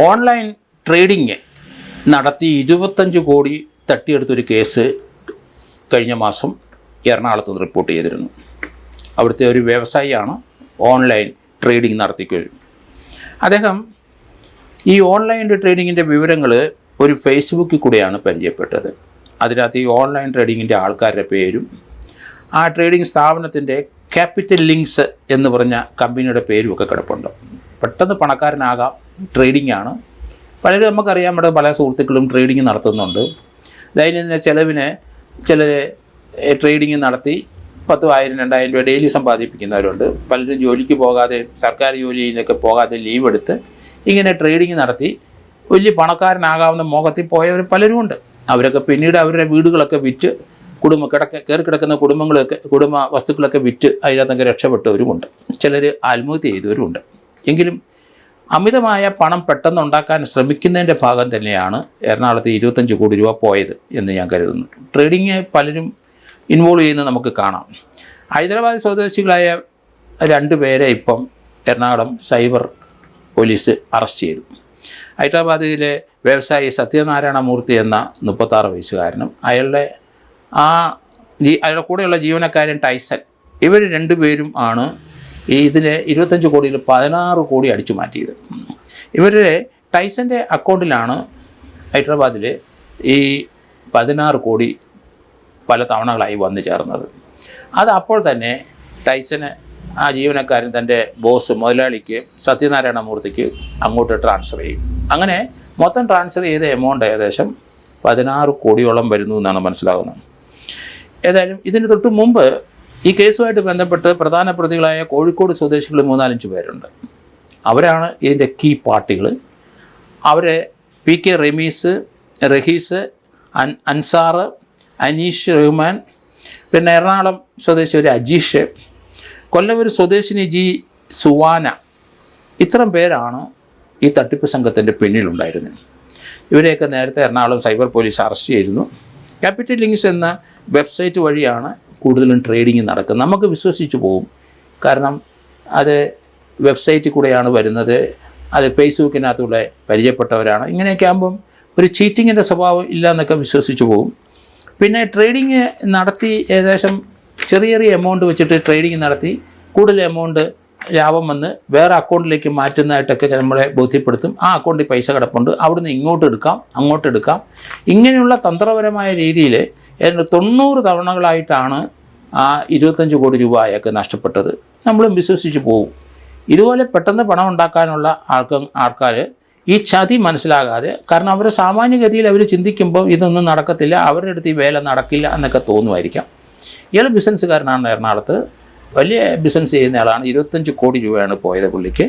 Online trading നടത്തി 25 കോടി തട്ടിയെടുത്തൊരു case കഴിഞ്ഞ മാസം എറണാകുളത്ത് റിപ്പോർട്ട് ചെയ്തിരുന്നു. അവിടുത്തെ ഒരു വ്യവസായിയാണ് ഓൺലൈൻ ട്രേഡിംഗ് നടത്തിക്കൊരു. അദ്ദേഹം ഈ ഓൺലൈൻ ട്രേഡിങ്ങിൻ്റെ വിവരങ്ങൾ ഒരു ഫേസ്ബുക്കിൽ കൂടെയാണ് പരിചയപ്പെട്ടത്. അതിനകത്ത് ഈ ഓൺലൈൻ ട്രേഡിങ്ങിൻ്റെ ആൾക്കാരുടെ പേരും ആ ട്രേഡിംഗ് സ്ഥാപനത്തിൻ്റെ ക്യാപിറ്റൽ ലിങ്ക്സ് എന്ന് പറഞ്ഞ കമ്പനിയുടെ പേരും ഒക്കെ കിടപ്പുണ്ട്. പെട്ടെന്ന് പണക്കാരനാകാം, ട്രേഡിംഗ് ആണ്. പലരും നമുക്കറിയാം, നമ്മുടെ പല സുഹൃത്തുക്കളും ട്രേഡിംഗ് നടത്തുന്നുണ്ട്. ദൈനംദിന ചെലവിന് ചിലർ ട്രേഡിംഗ് നടത്തി 10,000 2,000 രൂപ ഡെയിലി സമ്പാദിപ്പിക്കുന്നവരുണ്ട്. പലരും ജോലിക്ക് പോകാതെ, സർക്കാർ ജോലിയിലൊക്കെ പോകാതെ ലീവ് എടുത്ത് ഇങ്ങനെ ട്രേഡിംഗ് നടത്തി വലിയ പണക്കാരനാകാവുന്ന മോഹത്തിൽ പോയവർ പലരുമുണ്ട്. അവരൊക്കെ പിന്നീട് അവരുടെ വീടുകളൊക്കെ വിറ്റ് കയറി കിടക്കുന്ന കുടുംബ വസ്തുക്കളൊക്കെ വിറ്റ് അതിനകത്തൊക്കെ രക്ഷപ്പെട്ടവരുമുണ്ട്. ചിലർ ആത്മഹത്യ ചെയ്തവരുമുണ്ട്. എങ്കിലും അമിതമായ പണം പെട്ടെന്ന് ഉണ്ടാക്കാൻ ശ്രമിക്കുന്നതിൻ്റെ ഭാഗം തന്നെയാണ് എറണാകുളത്ത് 25 കോടി രൂപ പോയത് എന്ന് ഞാൻ കരുതുന്നു. ട്രേഡിങ് പലരും ഇൻവോൾവ് ചെയ്യുന്നത് നമുക്ക് കാണാം. ഹൈദരാബാദ് സ്വദേശികളായ 2 പേരെ ഇപ്പം എറണാകുളം സൈബർ പോലീസ് അറസ്റ്റ് ചെയ്തു. ഹൈദരാബാദിലെ വ്യവസായി സത്യനാരായണ മൂർത്തി എന്ന 36 വയസ്സുകാരനും അയാളുടെ കൂടെയുള്ള ജീവനക്കാരൻ ടൈസൺ, ഇവർ 2 പേരും ആണ് ഇതിലെ 25 കോടിയിൽ 16 കോടി അടിച്ചു മാറ്റിയത്. ഇവരുടെ ടൈസൻ്റെ അക്കൗണ്ടിലാണ് ഹൈദരാബാദിൽ ഈ 16 കോടി പല തവണകളായി വന്നു ചേർന്നത്. അത് അപ്പോൾ തന്നെ ടൈസന് ആ ജീവനക്കാരൻ തൻ്റെ ബോസ് മുതലാളിക്ക് സത്യനാരായണ മൂർത്തിക്ക് അങ്ങോട്ട് ട്രാൻസ്ഫർ ചെയ്യും. അങ്ങനെ മൊത്തം ട്രാൻസ്ഫർ ചെയ്ത എമൗണ്ട് ഏകദേശം 16 കോടിയോളം വരുന്നു എന്നാണ് മനസ്സിലാകുന്നത്. ഏതായാലും ഇതിന് തൊട്ട് മുമ്പ് ഈ കേസുമായിട്ട് ബന്ധപ്പെട്ട് പ്രധാന പ്രതികളായ കോഴിക്കോട് സ്വദേശികൾ 3-5 പേരുണ്ട്. അവരാണ് ഇതിൻ്റെ കീ പാർട്ടികൾ. അവരെ PK റഹീസ്, അൻസാർ, അനീഷ് റഹ്മാൻ, പിന്നെ എറണാകുളം സ്വദേശി ഒരു അജീഷ്, കൊല്ലം സ്വദേശിനി ജി സുവാന, ഇത്തരം പേരാണ് ഈ തട്ടിപ്പ് സംഘത്തിൻ്റെ പിന്നിലുണ്ടായിരുന്നത്. ഇവരെയൊക്കെ നേരത്തെ എറണാകുളം സൈബർ പോലീസ് അറസ്റ്റ് ചെയ്തിരുന്നു. ക്യാപിറ്റൽ ലിങ്ക്സ് എന്ന വെബ്സൈറ്റ് വഴിയാണ് കൂടുതലും ട്രേഡിങ് നടക്കുന്നത്. നമുക്ക് വിശ്വസിച്ച് പോകും, കാരണം അത് വെബ്സൈറ്റിൽ കൂടെയാണ് വരുന്നത്, അത് ഫേസ്ബുക്കിനകത്തൂടെ പരിചയപ്പെട്ടവരാണ്. ഇങ്ങനെയൊക്കെ ആകുമ്പം ഒരു ചീറ്റിങ്ങിൻ്റെ സ്വഭാവം ഇല്ല എന്നൊക്കെ വിശ്വസിച്ച് പോകും. പിന്നെ ട്രേഡിങ് നടത്തി ഏകദേശം ചെറിയ എമൗണ്ട് വെച്ചിട്ട് ട്രേഡിങ് നടത്തി കൂടുതൽ എമൗണ്ട് ലാഭം വന്ന് വേറെ അക്കൗണ്ടിലേക്ക് മാറ്റുന്നതായിട്ടൊക്കെ നമ്മളെ ബോധ്യപ്പെടുത്തും. ആ അക്കൗണ്ടിൽ പൈസ കിടപ്പുണ്ട്, അവിടുന്ന് ഇങ്ങോട്ട് എടുക്കാം. ഇങ്ങനെയുള്ള തന്ത്രപരമായ രീതിയിൽ 90 തവണകളായിട്ടാണ് ആ 25 കോടി രൂപ അയാൾക്ക് നഷ്ടപ്പെട്ടത്. നമ്മളും വിശ്വസിച്ച് പോകും. ഇതുപോലെ പെട്ടെന്ന് പണം ഉണ്ടാക്കാനുള്ള ആൾക്കാർ ഈ ചതി മനസ്സിലാകാതെ, കാരണം അവർ സാമാന്യഗതിയിൽ അവർ ചിന്തിക്കുമ്പോൾ ഇതൊന്നും നടക്കത്തില്ല, അവരുടെ അടുത്ത് ഈ വേല നടക്കില്ല എന്നൊക്കെ തോന്നുമായിരിക്കാം. ഇയാൾ ബിസിനസ്സുകാരനാണ്, എറണാകുളത്ത് വലിയ ബിസിനസ് ചെയ്യുന്ന ആളാണ്. 25 കോടി രൂപയാണ് പോയത് പുള്ളിക്ക്.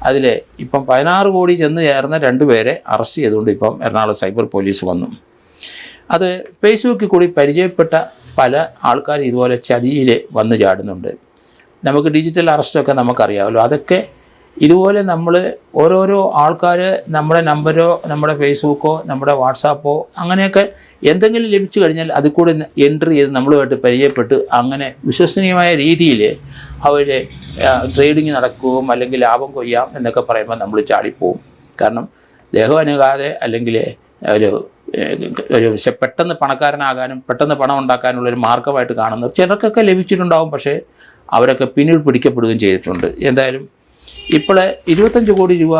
അതിൽ ഇപ്പം 16 കോടി ചെന്ന് ചേർന്ന 2 പേരെ അറസ്റ്റ് ചെയ്തുകൊണ്ട് ഇപ്പം എറണാകുളം സൈബർ പോലീസ് വന്നു. അത് ഫേസ്ബുക്കിൽ കൂടി പരിചയപ്പെട്ട പല ആൾക്കാർ ഇതുപോലെ ചതിയിൽ വന്ന് ചാടുന്നുണ്ട്. നമുക്ക് ഡിജിറ്റൽ അറസ്റ്റൊക്കെ നമുക്കറിയാമല്ലോ. അതൊക്കെ ഇതുപോലെ നമ്മൾ ഓരോരോ ആൾക്കാർ നമ്മുടെ നമ്പരോ നമ്മുടെ ഫേസ്ബുക്കോ നമ്മുടെ വാട്സാപ്പോ അങ്ങനെയൊക്കെ എന്തെങ്കിലും ലഭിച്ചു കഴിഞ്ഞാൽ അതിൽ കൂടെ എൻട്രി ചെയ്ത് നമ്മളുമായിട്ട് പരിചയപ്പെട്ട് അങ്ങനെ വിശ്വസനീയമായ രീതിയിൽ അവർ ട്രേഡിങ് നടക്കുകയും അല്ലെങ്കിൽ ലാഭം കൊയ്യാം എന്നൊക്കെ പറയുമ്പോൾ നമ്മൾ ചാടിപ്പോവും. കാരണം ദേഹം അനങ്ങാതെ അല്ലെങ്കിൽ ഒരു പെട്ടെന്ന് പണക്കാരനാകാനും പെട്ടെന്ന് പണം ഉണ്ടാക്കാനുള്ളൊരു മാർഗമായിട്ട് കാണുന്നത് ചിലർക്കൊക്കെ ലഭിച്ചിട്ടുണ്ടാവും. പക്ഷേ അവരൊക്കെ പിന്നീട് പിടിക്കപ്പെടുകയും ചെയ്തിട്ടുണ്ട്. എന്തായാലും ഇപ്പോൾ 25 കോടി രൂപ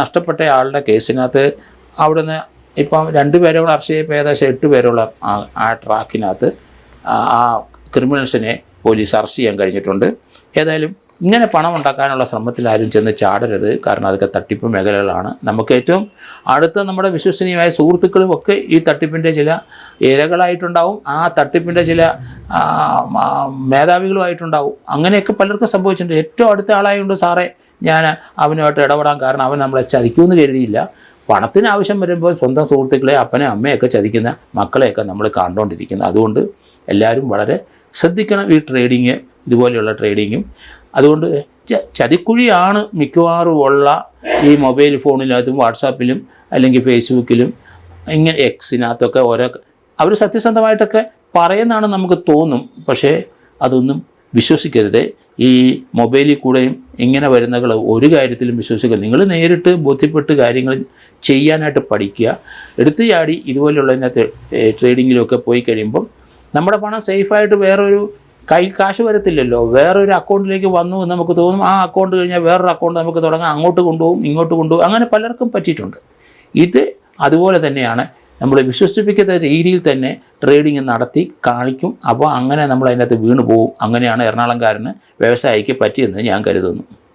നഷ്ടപ്പെട്ട ആളുടെ കേസിനകത്ത് അവിടുന്ന് ഇപ്പം 2 പേരോളം അറസ്റ്റ് ചെയ്യപ്പോൾ ഏകദേശം 8 പേരോളം ആ ട്രാക്കിനകത്ത് ആ ക്രിമിനൽസിനെ പോലീസ് അറസ്റ്റ് ചെയ്യാൻ കഴിഞ്ഞിട്ടുണ്ട്. ഏതായാലും ഇങ്ങനെ പണം ഉണ്ടാക്കാനുള്ള ശ്രമത്തിൽ ആരും ചെന്ന് ചാടരുത്, കാരണം അതൊക്കെ തട്ടിപ്പ് മേഖലകളാണ്. നമുക്ക് ഏറ്റവും അടുത്ത നമ്മുടെ വിശ്വസനീയമായ സുഹൃത്തുക്കളും ഒക്കെ ഈ തട്ടിപ്പിൻ്റെ ചില ഇരകളായിട്ടുണ്ടാവും, ആ തട്ടിപ്പിൻ്റെ ചില മേധാവികളുമായിട്ടുണ്ടാവും. അങ്ങനെയൊക്കെ പലർക്കും സംഭവിച്ചിട്ടുണ്ട്. ഏറ്റവും അടുത്ത ആളായതുകൊണ്ട് സാറേ ഞാൻ അവനുമായിട്ട് ഇടപെടാൻ കാരണം അവൻ നമ്മളെ ചതിക്കുമെന്ന് കരുതിയില്ല. പണത്തിന് ആവശ്യം വരുമ്പോൾ സ്വന്തം സുഹൃത്തുക്കളെ, അപ്പനെ അമ്മയൊക്കെ ചതിക്കുന്ന മക്കളെയൊക്കെ നമ്മൾ കണ്ടുകൊണ്ടിരിക്കുന്നത്. അതുകൊണ്ട് എല്ലാവരും വളരെ ശ്രദ്ധിക്കണം ഈ ട്രേഡിങ്, ഇതുപോലെയുള്ള ട്രേഡിങ്ങും. അതുകൊണ്ട് ചതിക്കുഴിയാണ് മിക്കവാറും ഉള്ള ഈ മൊബൈൽ ഫോണിനകത്തും വാട്സാപ്പിലും അല്ലെങ്കിൽ ഫേസ്ബുക്കിലും ഇങ്ങനെ എക്സിനകത്തൊക്കെ അവർ സത്യസന്ധമായിട്ടൊക്കെ പറയുന്നതാണ് നമുക്ക് തോന്നും. പക്ഷേ അതൊന്നും വിശ്വസിക്കരുത്. ഈ മൊബൈലിൽ കൂടെയും ഇങ്ങനെ വരുന്നകൾ ഒരു കാര്യത്തിലും വിശ്വസിക്കരുത്. നിങ്ങൾ നേരിട്ട് ബോധ്യപ്പെട്ട് കാര്യങ്ങൾ ചെയ്യാനായിട്ട് പഠിക്കുക. എടുത്തു ചാടി ഇതുപോലെയുള്ള ഇതിനകത്ത് ട്രേഡിങ്ങിലൊക്കെ പോയി കഴിയുമ്പം നമ്മുടെ പണം സേഫായിട്ട് വേറൊരു കാശ് വരത്തില്ലല്ലോ. വേറൊരു അക്കൗണ്ടിലേക്ക് വന്നു എന്ന് നമുക്ക് തോന്നും. ആ അക്കൗണ്ട് കഴിഞ്ഞാൽ വേറൊരു അക്കൗണ്ട് നമുക്ക് തുടങ്ങാം, അങ്ങോട്ട് കൊണ്ടുപോകും ഇങ്ങോട്ട് കൊണ്ടുപോകും. അങ്ങനെ പലർക്കും പറ്റിയിട്ടുണ്ട്. ഇത് അതുപോലെ തന്നെയാണ്. നമ്മൾ വിശ്വസിപ്പിക്കുന്ന രീതിയിൽ തന്നെ ട്രേഡിങ് നടത്തി കാണിക്കും. അപ്പോൾ അങ്ങനെ നമ്മൾ അതിനകത്ത് വീണ് പോകും. അങ്ങനെയാണ് എറണാകുളംകാരന് വ്യവസായിക്ക് പറ്റിയെന്ന് ഞാൻ കരുതുന്നു.